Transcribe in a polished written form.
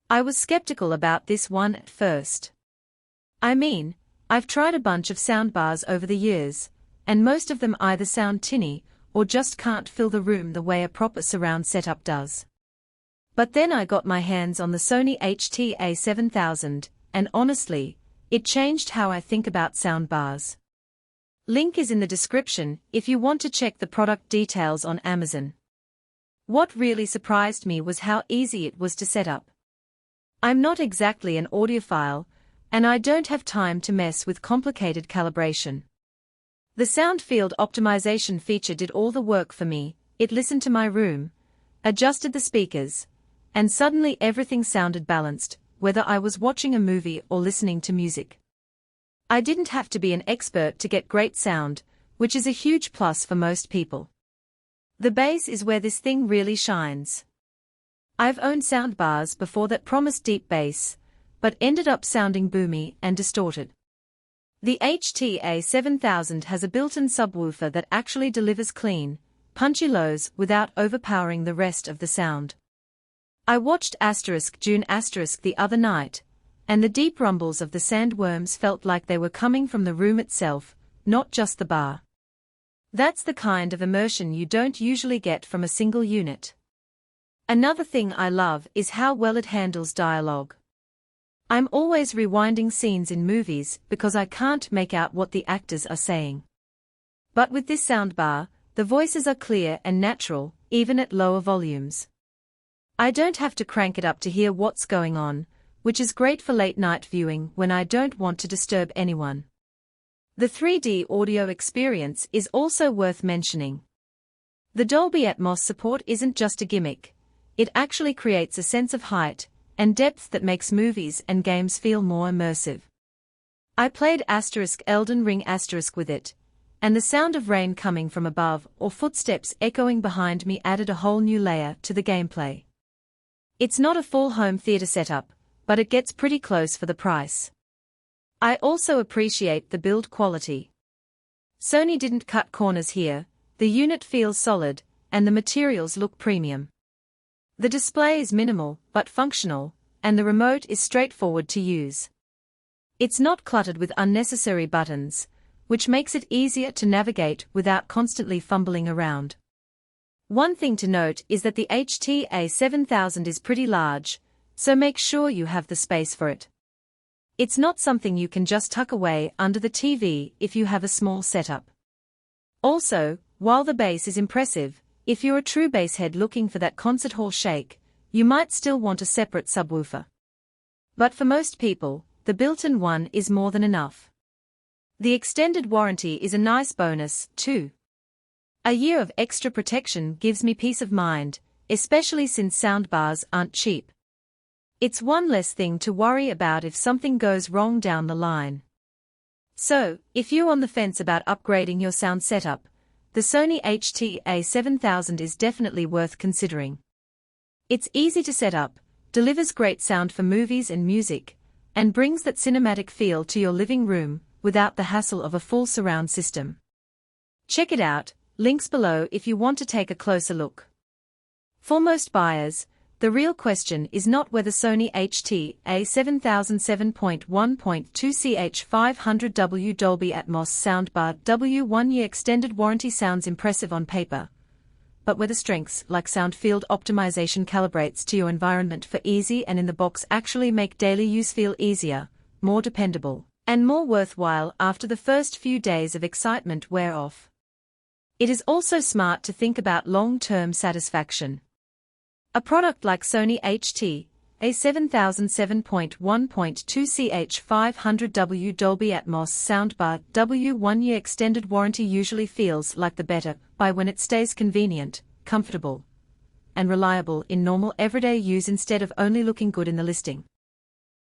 I was skeptical about this one at first. I mean, I've tried a bunch of soundbars over the years, and most of them either sound tinny or just can't fill the room the way a proper surround setup does. But then I got my hands on the Sony HT-A7000, and honestly, it changed how I think about soundbars. Link is in the description if you want to check the product details on Amazon. What really surprised me was how easy it was to set up. I'm not exactly an audiophile, and I don't have time to mess with complicated calibration. The sound field optimization feature did all the work for me. It listened to my room, adjusted the speakers, and suddenly everything sounded balanced, whether I was watching a movie or listening to music. I didn't have to be an expert to get great sound, which is a huge plus for most people. The bass is where this thing really shines. I've owned soundbars before that promised deep bass, but ended up sounding boomy and distorted. The HT-A7000 has a built-in subwoofer that actually delivers clean, punchy lows without overpowering the rest of the sound. I watched June the other night, and the deep rumbles of the sandworms felt like they were coming from the room itself, not just the bar. That's the kind of immersion you don't usually get from a single unit. Another thing I love is how well it handles dialogue. I'm always rewinding scenes in movies because I can't make out what the actors are saying. But with this soundbar, the voices are clear and natural, even at lower volumes. I don't have to crank it up to hear what's going on, which is great for late-night viewing when I don't want to disturb anyone. The 3D audio experience is also worth mentioning. The Dolby Atmos support isn't just a gimmick, it actually creates a sense of height and depth that makes movies and games feel more immersive. I played Elden Ring with it, and the sound of rain coming from above or footsteps echoing behind me added a whole new layer to the gameplay. It's not a full home theater setup, but it gets pretty close for the price. I also appreciate the build quality. Sony didn't cut corners here, the unit feels solid, and the materials look premium. The display is minimal but functional, and the remote is straightforward to use. It's not cluttered with unnecessary buttons, which makes it easier to navigate without constantly fumbling around. One thing to note is that the HT-A7000 is pretty large, so make sure you have the space for it. It's not something you can just tuck away under the TV if you have a small setup. Also, while the bass is impressive, if you're a true basshead looking for that concert hall shake, you might still want a separate subwoofer. But for most people, the built-in one is more than enough. The extended warranty is a nice bonus, too. A year of extra protection gives me peace of mind, especially since soundbars aren't cheap. It's one less thing to worry about if something goes wrong down the line. So, if you're on the fence about upgrading your sound setup, the Sony HT-A7000 is definitely worth considering. It's easy to set up, delivers great sound for movies and music, and brings that cinematic feel to your living room without the hassle of a full surround system. Check it out, links below if you want to take a closer look. For most buyers, the real question is not whether Sony HT-A7000 7.1.2ch 500W Dolby Atmos Sound Bar W 1-year extended warranty sounds impressive on paper, but whether strengths like sound field optimization calibrates to your environment for easy and in the box actually make daily use feel easier, more dependable, and more worthwhile after the first few days of excitement wear off. It is also smart to think about long-term satisfaction. A product like Sony HT-A7000 7.1.2ch 500W Dolby Atmos Sound Bar W 1-year extended warranty usually feels like the better buy when it stays convenient, comfortable, and reliable in normal everyday use instead of only looking good in the listing.